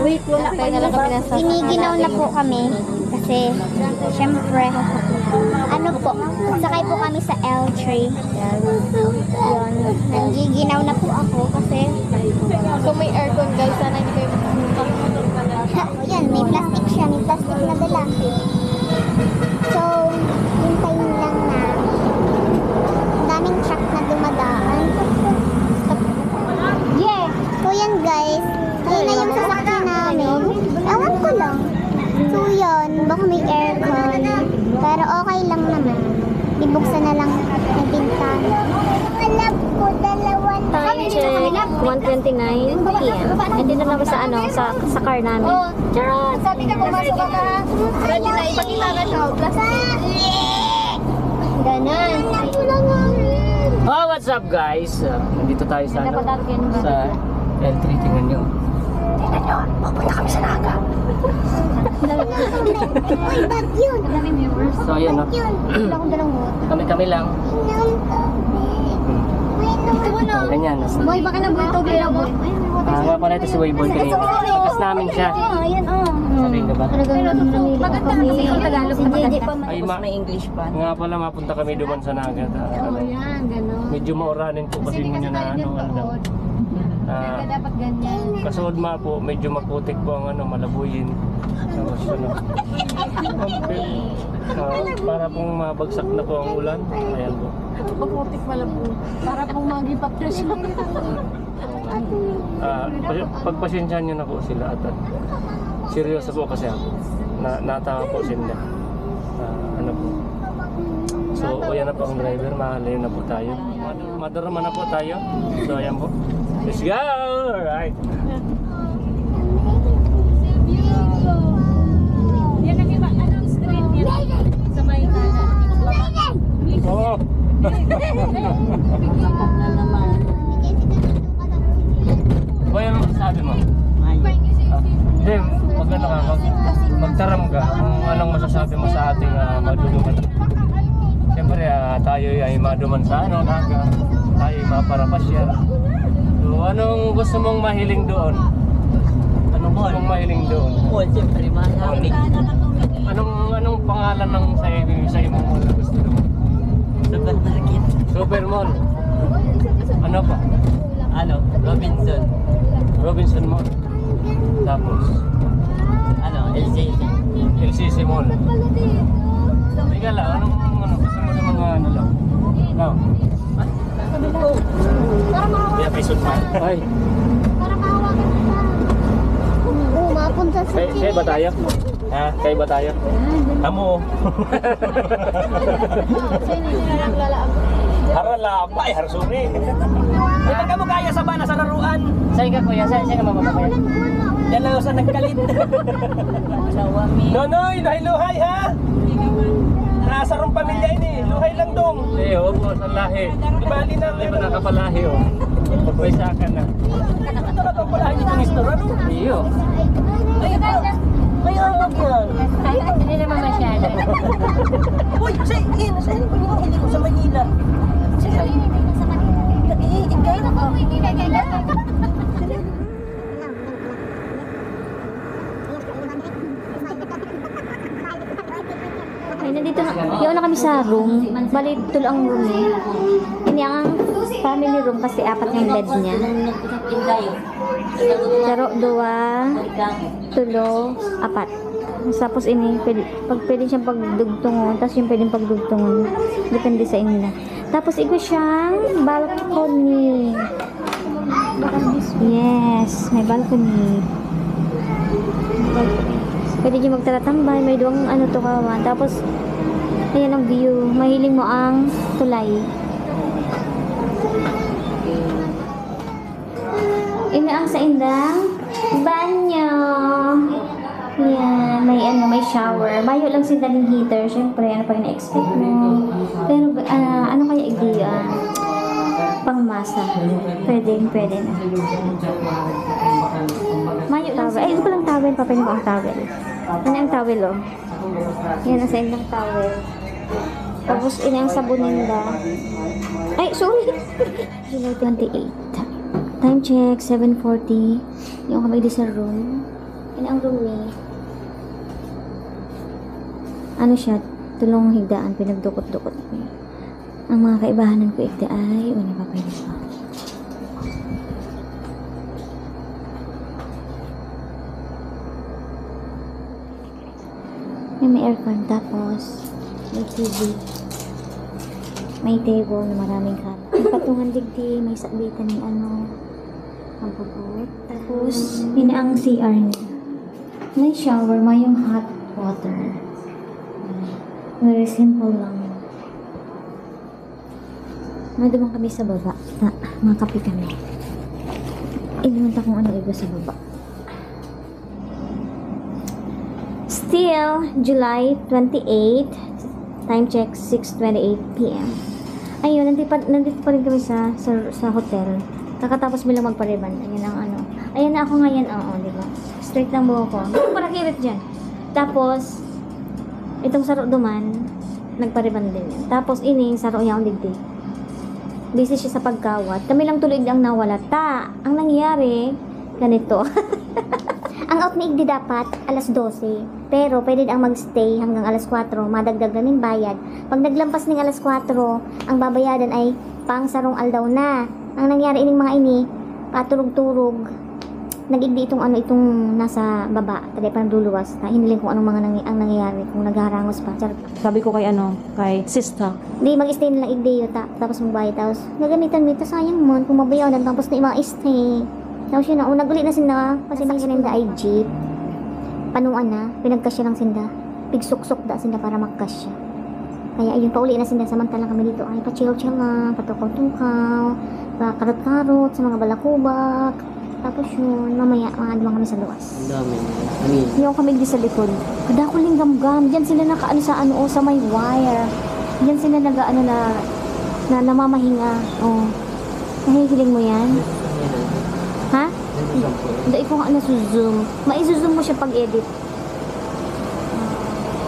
Wait, wala pa na lang kami nasa. Giniginaw na po kami. Kasi, syempre, ano po, sakay po kami sa L3. Yun. Nagiginaw na po ako kasi, So may aircon guys, sana hindi kayo yan, may plastic siya, may plastic na dala. So, hintayin lang na daming truck na dumadaan. Stop. Yeah! So yan guys, yun na yung sasakyan namin. Ewan ko lang. So yun, baka may aircon. Pero okay lang naman. Ibuksan na lang ng bintana. Alam ko, dalawan. Time check, 1:29 PM. And din na lang sa ano, sa car namin. Charot! Sabi ka pumasok ka na. Ready na, ipakita na siya. Ganon. Oh, what's up guys? Nandito tayo sa sa L3, tingnan nyo. Tingnan nyo, pupunta kami sa Naga. Uy, bag yun. So ayan no. Kami lang. Ganyan. Boy, baka na buto kaya mo. Nga pala ito si Wayboy kanina. Kas namin siya. Ayan o. Sabi nga ba? Maganda kasi kung Tagalog na maganda. Ay, may English pa. Nga pala mapunta kami duman sa Naga. Yan, gano'n. Medyo mauranin po kasi nyo na ano daw. Dapat ganyan. Kasod ma po, medyo maputik po ang ano, malabuyin. Tapos ano. Para pong mabagsak na po ang ulan. Ayan po. Paputik malabo. Para pong magipapres. Pagpasensyahan nyo na po sila at seryoso po kasi ako. Natawa po sila. Ano po. So, ayan na po ang driver. Mahalayo na po tayo. Madarama na po tayo. So, ayan po. Let's go! Alright. Yan ang iba. Anong screen yan? Sa may kanan. Oo. Boy, ano masasabi mo? Hindi, pag ano ka, magtaram ka kung anong masasabi mo sa ating maduduman. Siyempre, tayo ay maduman sa ano, Naga. Tayo ay maparapasyal. So, anong gusto mong mahiling doon? Anong gusto mong mahiling doon? Siyempre, marami. Anong pangalan ng sa imong mall na gusto mo? Supermarket. Supermall. Ano pa? Ano? Robinson. Robinson Mall. Tapos, Ano? LCC. LCC Mall. Teka lang, anong gusto mo ng mga ano lang? No. Yeah, may suit man. Ay, Para mahawakan ka. Oo, mapunta sa kaya ba tayo? Ha? Kaya ba tayo? Kamo. Harala, ay harsuri. Di ba ka mo kaya sa bana sa laruan? Saan ka kuya? Saan ka mamamayan? Yan lang sa nagkalit. Nonoy, nahiluhay ha? Nakasarong pamilya ini, luhay lang dong. Eh, huwag mo sa lahi. Ibali na, di ba nakapalahi oh. Pagpaisakan na. Ito na itong palahan yung istora, no? Iyo. May awag yan. Hindi naman masyado. Uy, sa hindi ko sa Manila. Ay, nandito na. Yaw na kami sa room. Bali, tulo ang room eh. Ini ang family room kasi apat yung bed niya. Pero, dua, tulo, apat. Tapos ini, pwede siyang pagdugtungon, tapos yung pwedeng pagdugtungon. Depende sa inyo. Tapos, ito siyang balcony. Yes, may balcony. Pwede dyan magtaratambay, may duwang ano to kawan. Tapos, ayan ang view. Mahiling mo ang tulay. Ini ang sa indang banyo. Yan, may ano, may shower. Mayo lang sinda ng heater. Siyempre, ano pa ina-expect mo. Pero, ano kaya idea? Pangmasa. Pwede na. Mayo lang. Ay, ito lang towel. Papayin mo ang towel. Ano ang towel, oh? Yan, nasa indang towel. Tapos, ini ang sabuninda. Ay, sorry! July 28. Time check, 7:40. Yung kami di sa room. Yan ang room eh. Ano siya? Tulong higdaan, pinagdukot-dukot. Ang mga kaibahanan ko ikti ay wala pa pwede pa. May aircon, tapos may TV. May table na maraming cup. May patungan digdi, may sabitan ng ano, ang pagod. Tapos, yun ang CR niya. May shower, may yung hot water. Very simple lang. Nadumang kami sa baba. Mga kape kami. Ilimunta kung ano iba sa baba. Still, July 28. Time check, 6:28 p.m. Ayun, nandito pa rin kami sa hotel. Kakatapos bilang magpariban. Ayan ang ano. Ayan na ako ngayon. Oo, di ba? Straight lang buho ko. Para kirit dyan. Tapos, itong saro duman, nagpariban din yan. Tapos, ining saro niya ang digdi. Busy siya sa pagkawat. Kami lang tuloy ang nawala. Ang nangyari, ganito. Ang out ni Igdi dapat, alas 12. Pero, pwede ang magstay hanggang alas 4. Madagdag na ng bayad. Pag naglampas ng alas 4, ang babayadan ay pang sarong aldaw na. Ang nangyari ining mga ini, paturog-turog. Nag-igdi itong nasa baba. Tagay parang luluwas. Hiniling kung anong mga ang nangyayari. Kung nagharangos pa. Charot. Sabi ko kay sister. Di mag-stay na lang igdi yun. Tapos magbayad. Tapos gagamitan mo ito. Sayang mo. Kung mabayaw na. Tapos na yung stay. Tapos yun na. Nag-ulit na sinda. Kasi bang sinda ay jeep. Panuan na. Pinagkasya lang sinda. Pigsuksok da sinda para magkasya. Kaya ayun. Pauli na sinda. Samantalang kami dito. Ay pachill-chill lang. Patukaw-tukaw. Karot-karot. Sa mga balakubak. Tapos yun, mamaya, mga kami sa luwas. Ang dami. Amin. Yung kami di sa likod. Kada ko ling gamgam. Diyan sila nakaano sa ano, sa may wire. Diyan sila nagaano na namamahinga. Oh. Nahihiling mo yan? Ha? Hindi ko nga zoom. Mai-zoom mo siya pag-edit.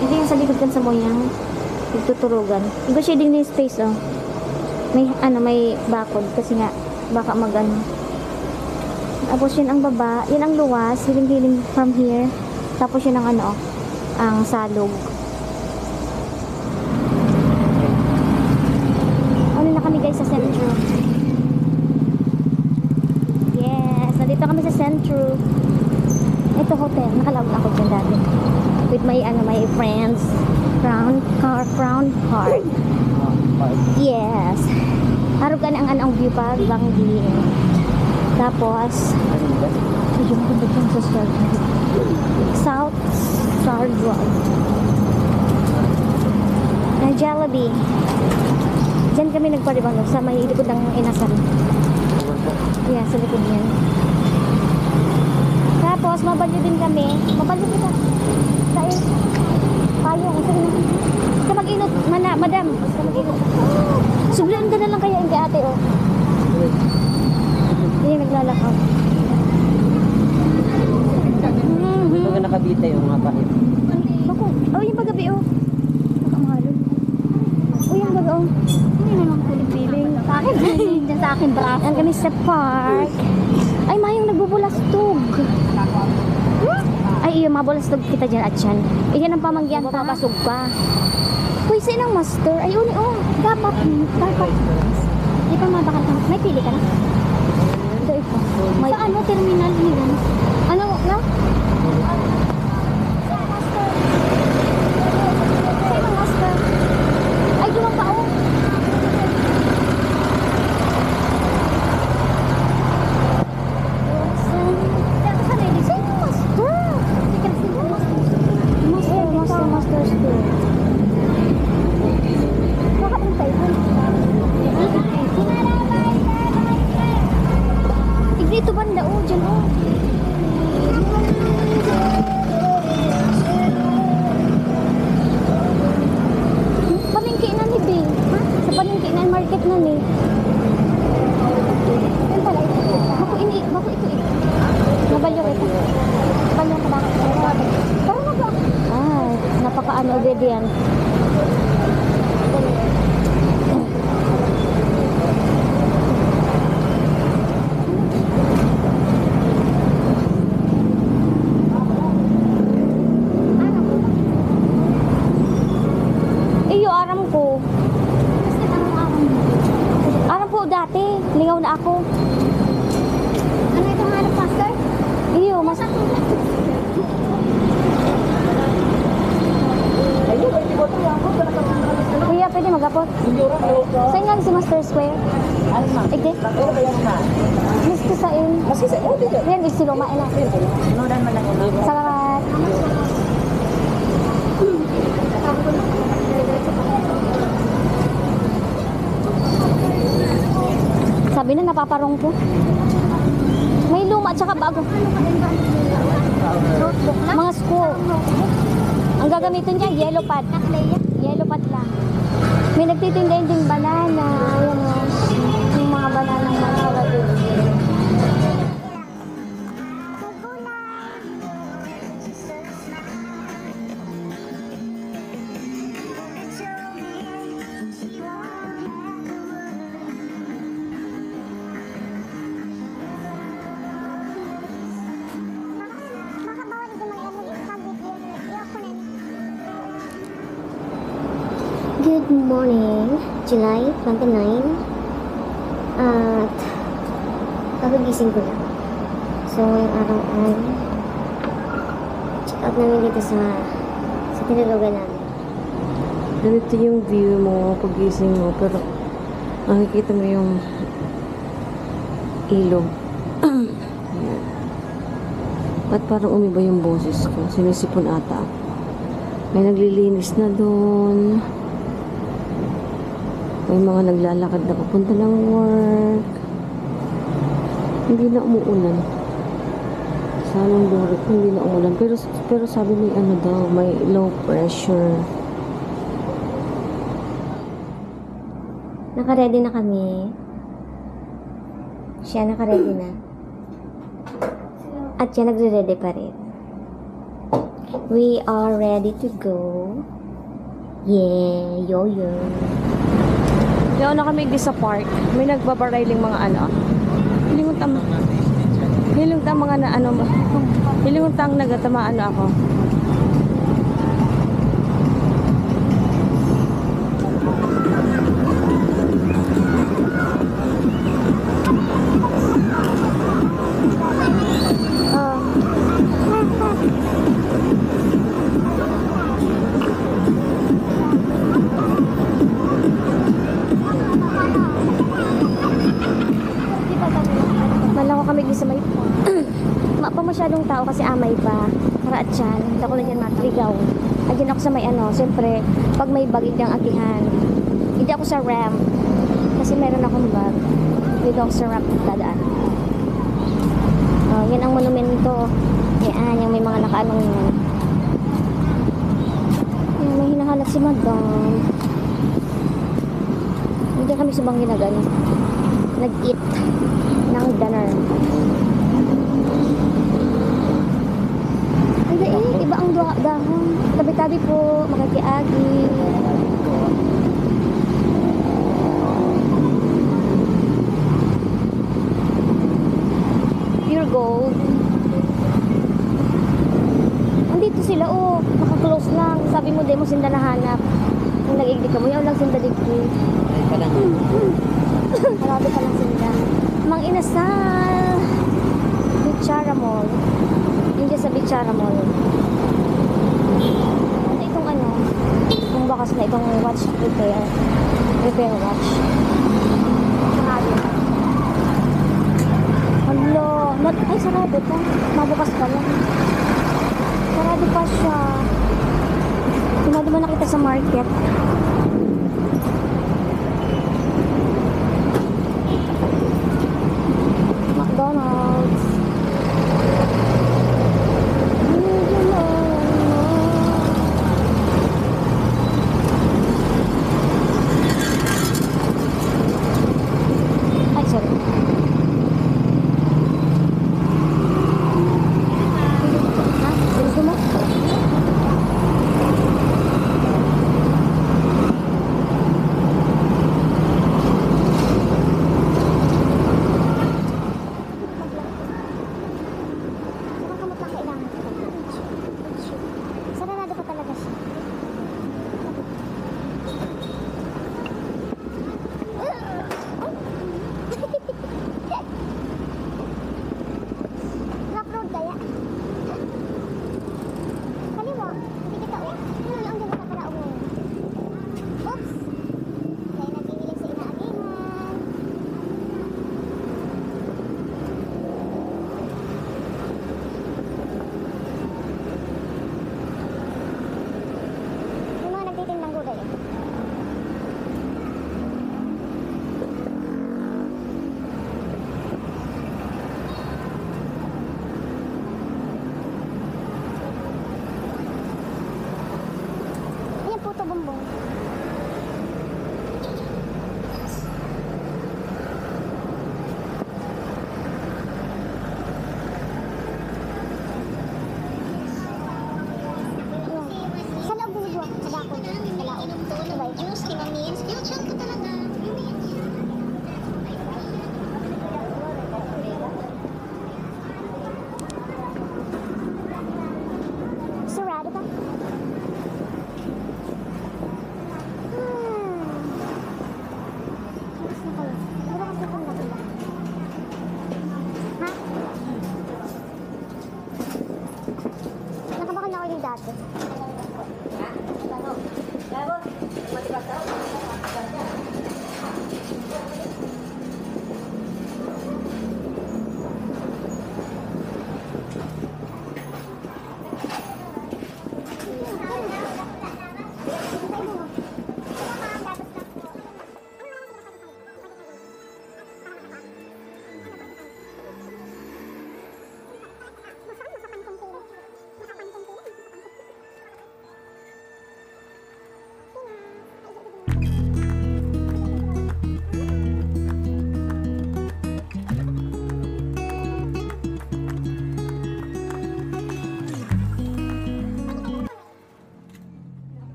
Hindi yung sa likod kan sa moyang. Nagtuturugan. Iba shading na yung space, oh. May bakod. Kasi nga, baka mag-ano. Tapos yun ang baba, yun ang luwas, hiling-hiling from here. Tapos yun ang ano, ang salog. Ano na kami guys sa Centro. Yes, nandito kami sa Centro. Ito hotel, nakalawag ako dyan dati. With my friends, Crown Park. Yes. Harap ka na ang view pa, Banggi. Tapos, yung kundutong sa South Star Drive. Na Jollibee. Diyan kami nagparibang sa may likod ng inasal. Yeah, sa likod niyan. Tapos, mabalyo din kami. Mabalyo kita. Dahil, payong. Basta mag-inot, madam. Basta mag-inot. Sublaan ka na lang kaya hindi ate, oh. Hindi naglalakaw. Pag nakabita yung mga pahit. Bako. Oh, yung paggabi, oh. Nakamalon. Oh, yung baga, oh. Hindi naman piling. Sa akin, dyan sa akin, braso. Yan kami sa park. Ay, mayong nagbubulastog. Ay, iyo, mabulastog kita dyan at yan. Iyan ang pamanggihan, papasog pa. Uy, saan ang master? Ay, uni, oh. Dapat. Di pa mabakal ka. May pili ka na? Ito, ito. Sa ano, terminal nila? Ano, na? Saan ang master? Ay, dumang pa, oh. Master school. Bakit ang typhoon? Dito banda, oh, dyan, oh. Palengke na ni Bing. Ha? Sa palengke na, market na ni. Yan pala, ito. Bako ito, eh. Nabalyo ito. Nabalyo ka bakit? Parang ba? Ay, napaka-ano, obedient. Fair Square. Ano ma? Ige. Pero ba yan ma? Mas kusain. Mas isa, oh, dito. Yan, isiloma na. Nudan man lang yun. Salamat. Sabi na napaparong ko. May luma at saka bago. Mga school. Ang gagamitin niya, yellow pad. Yellow pad lang. May nagtitinda din banana. Ayan o. Yung mga banana ng mga kalabit. Good morning, July 29. At kakagising ko lang. So, ngayong araw ay check out namin dito sa tinulugan namin. Ganito yung view mo pagising mo, pero makikita mo yung ilog. Ayan. At parang umiba yung boses ko. Sinisipon ata ako. May naglilinis na doon. May mga naglalakad na papunta ng work. Hindi na umuulan. Sanang lori ko hindi na umulan. Pero sabi may ano daw, may low pressure. Naka-ready na kami. Siya naka-ready na. At siya nagre-ready pa rin. We are ready to go. Yeah, yo-yo. Yaw na kami di sa park. May nagbabarailing mga ano. Hilinguntang mga na ano. Hilinguntang nagatama ano ako. Malako kami di sa may pa masyadong tao kasi amay pa. Para at yan. Hindi ako lang yan matrigaw. Agin ako sa may ano. Siyempre, pag may bag yung agihan. Hindi ako sa ramp. Kasi meron akong bag. Dito ako sa ramp dadaan. Yan ang monumento. Yan, yung may mga nakaanong yan. Yan, may hinahanap si madam. Hindi kami sa bang ginagano. Nag-eat ng dinner. Ay, iba ang dahon. Tabi-tabi po, makakiagi. Pure gold. Andito sila, oh. Naka-close lang. Sabi mo, di mo sinda nahanap. Kung nag-igdi ka mo, yaw lang sinda digdi. Marami ka lang sinda. Mang Inasal. Bichara Mall. Yung dyan sa Bichara Mall. Ano itong ano? Kung bakas na itong watch repair. Repair watch. Hello. Ay, sarado pa. Mabukas pa lang. Sarado pa siya. Pinado mo nakita sa market. McDonald's. Ay, sorry. Ha? Gusto mo?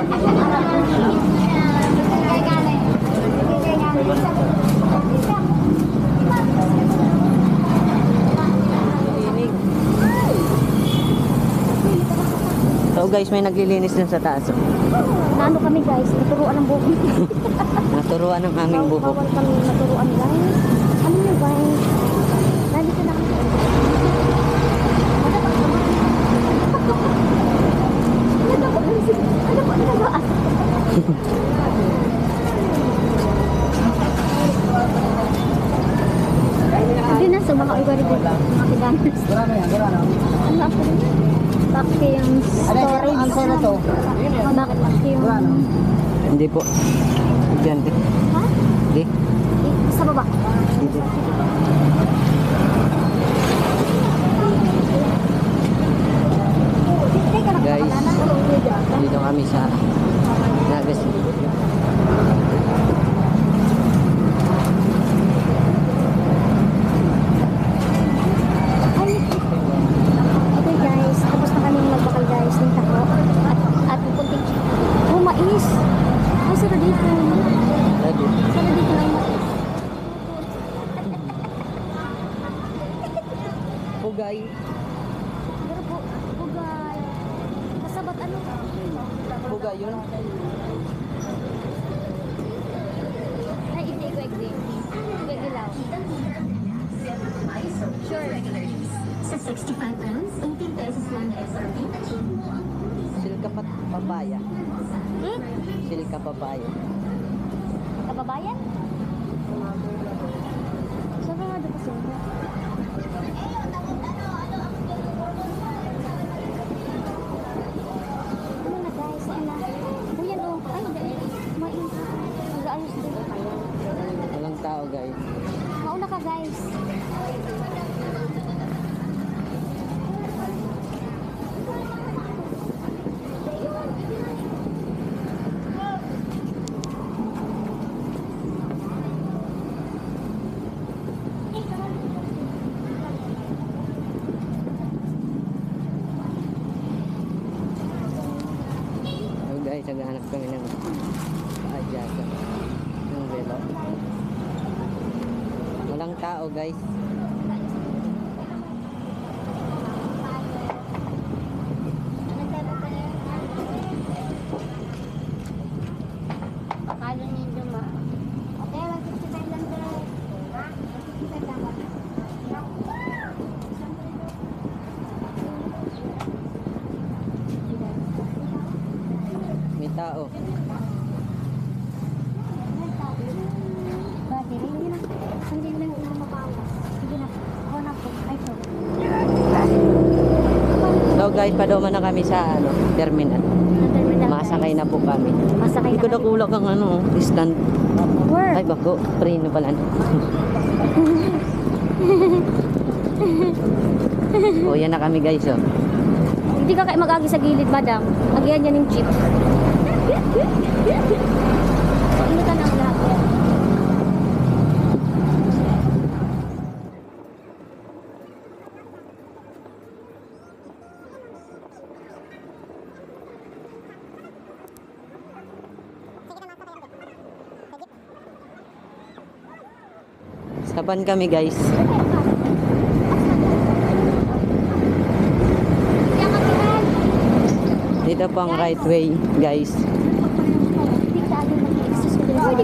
So guys, may naglilinis din sa taas. Naano kami guys, naturuan ng buhok. Naturuan ng aming buhok. Bawal kami naturuan guys. Ano nyo guys? Nandito na kami. Hindi na, sumakay ko rin dito. Matigamas. Ano ako rin? Bakit yung storage? Bakit yung... Hindi po. Diyan din. Ha? Hindi. Sa baba? Hindi. Guys, dito kami sa Nagas. Okay guys, tapos na kami magbakal guys ng tako at pupunting mais. Ay, sarap dito. Lagi. Sarap dito ng mais. Pugay. Pero po, bugay. Kasabat ano? Pugay yun. Ay, hindi ko agree. Hindi ilaw. Sure. Sa 65 pounds, 18 pesos lang SRP. Silka papaya. Hmm? Silka papaya. Kababayan? Saan ka nga doon kasi? Ano na guys? Ano na? O yan o. Ay, hindi. Mainit. Mag-aayos din. Walang tao guys. Mauna ka guys. So guys, naghahanap kami ng paadyasan. Ng velo. Walang tao guys. Pakalo niyo duma. Okay, 165 lang daw. Ha? 165 lang ba? May tao. Bakit? Hindi na. Hindi na yung mabawas. Sige na. Ako na po. Ay, so. So guys, padoman na kami sa terminal. Masakay na po kami. Masakay Hindi ko na kami. nakulak ang stand. Where? Ay bako, preno pala. O yan na kami guys oh. Hindi ka kayo mag-agi sa gilid, madam. Agihan yan yung jeep. Inutan ang lahat. Saban kami guys. Dito po ang right way guys. Hindi ka agad mag-excuse ko. Ay,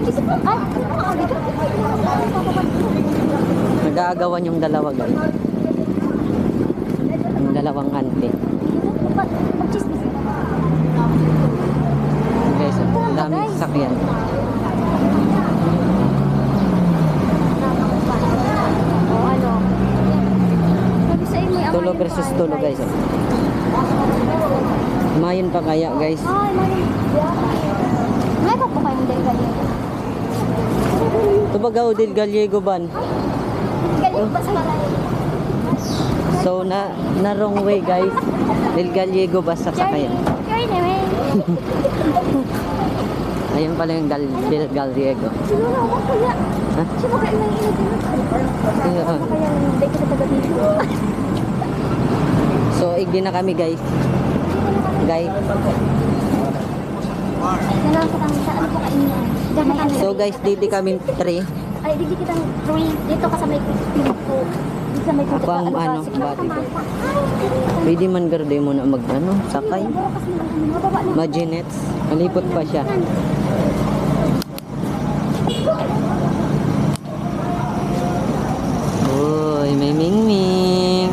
Nag-aagawan yung dalawa guys. Yung dalawang ante. mag-chismis. Guys, ang daming sasakyan. O ano? Sabi sa inyo, ang Tulo ayun versus pa, tulo guys. Mayon pa kaya guys. Ay, may pa po kayong delivery. Tubagaw del Gallego ban. Galing ba sa malalim? So na wrong way guys. Del Gallego ba sa sakayan? Journey, anyway. Ayun pala yung Del Gallego. Siguro ako kaya. Ha? Siguro kaya nang init. Ayun. Kaya hindi kita taga dito. So igdi na kami guys. Guys. Nalasa kami sa ano po kainin. Diyan kami. So guys, dito kami 3. Ay, di kitang three. Dito ka sa may pinto. Dito sa may pinto. Ako ang ano, bati ko. Pwede man garde mo na mag ano, sakay. Maginets. Malipot pa siya. Uy, may mingming.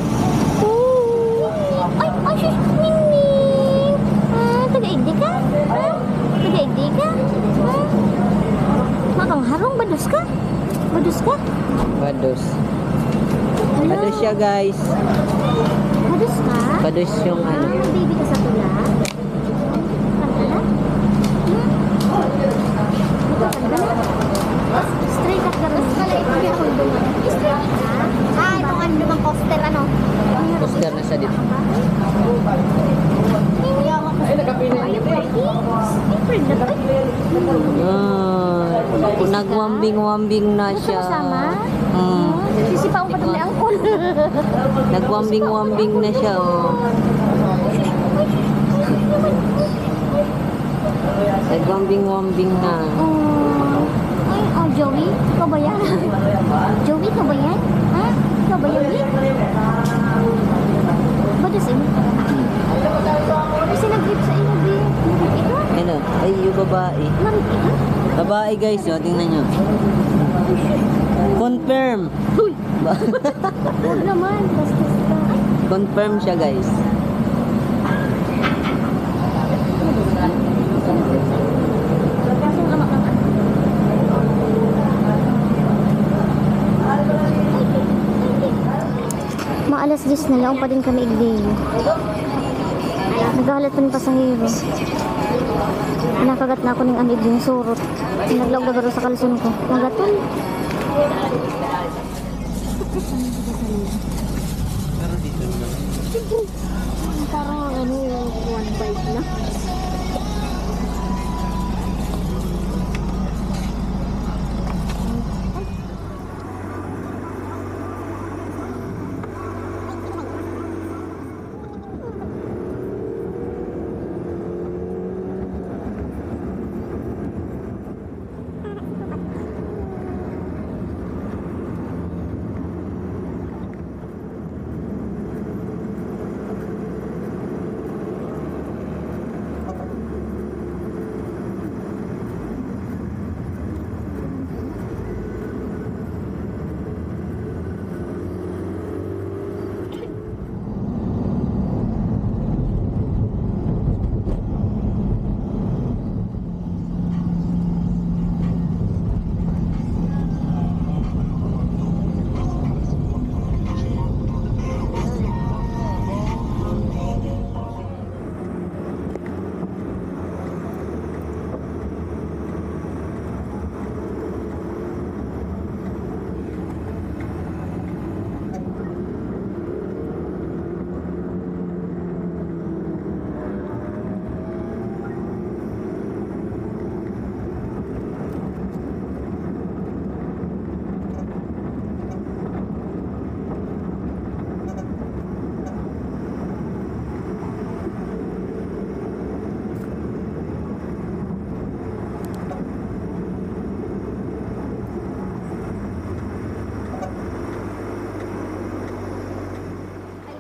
Ay, ay, sus, Mingming. Taga-igdi ka? Taga-igdi ka? Makangharong, badus ka? Badus ka? Bados. Bados siya guys. Badus ka? Bados yung ano. Baby ka sa tula? Kantala? Straight up ka rin. Mas pala ito yung kulungan. Straight ka? Ah, itong ano naman poster, ano? Poster na sa dito. Ay, nakapili. Friend na ba? Nagwambing-wambing na siya. Kasama? Hmm. Sisipaw pa naman ang angkol. Nagwambing-wambing na siya, oh. Nagwambing-wambing na. Ay, oh, Joey, ikaw ba yan? Joey, ikaw ba yan? Ha? Ikaw ba yan? Ba doon sa'yo? Kasi nag-grip sa iyo, Bi. Ito? Ano? Ay, yung babae. Marit ito? Babae guys, oh. Tingnan nyo. Confirm. Uy! Huwag naman, bastos ka. Ay, Confirm siya guys. kasong amak ng ano? Maalas 10 na lang pa din kami igday. Naghahalat pa ng pasahero. Nakagat na ako ng amig yung surot. Naglaog-lagaro sa kalson ko. Nagaton. Parang ano yung 1.5 na.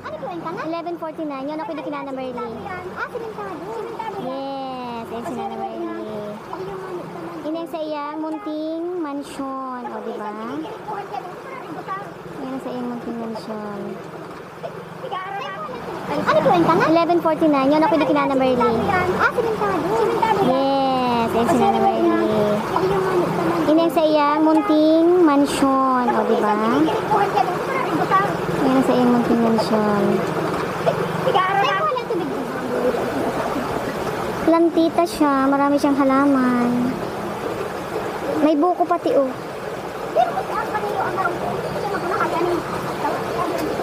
Ano po yung kana? 11:49. Yun ako yung kinana Merly. Ah, simentado. Yes, ayun si Nana Merly. Yun yung sa iyang munting mansion. O, diba? Yan sa iyang munting mansion. Ano po yung kana? 11:49. Yun ako yung kinana Merly. Ah, simentado. Yes, ayun si Nana Merly. Yun yung sa iyang munting mansion. O, diba? Yan sa iyong munting mansion. Lantita siya, marami siyang halaman. May buko pati oh.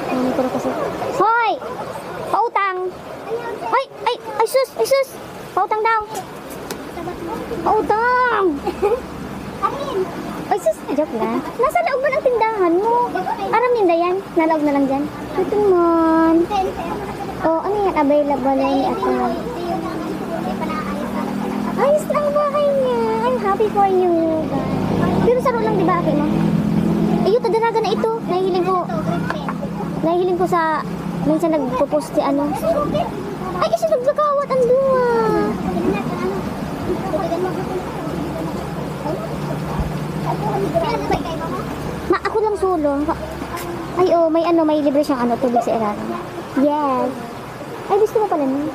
Ano ko kasi? Hoy! Pautang! Ay! Ay! Ay sus! Ay sus! Pautang daw! Pautang! Ay sus! Joke lang. Nasa laog mo ng tindahan mo. Aram ninda yan. Nalaog na lang dyan. Ito man. Oh, ano yan? Available yan ni Ate. Ayos na ang bahay niya. I'm happy for you. Pero saro lang, di ba, ate mo? Ayun, tadaraga na ito. Nahihiling ko sa... Minsan nagpo-post si ano. Ay, isa nagsakawat ang duwa. Ma, ako lang solo. Ay, oh, may libre siyang tubig sa ilalim. Yes. Ay, gusto mo pala niya.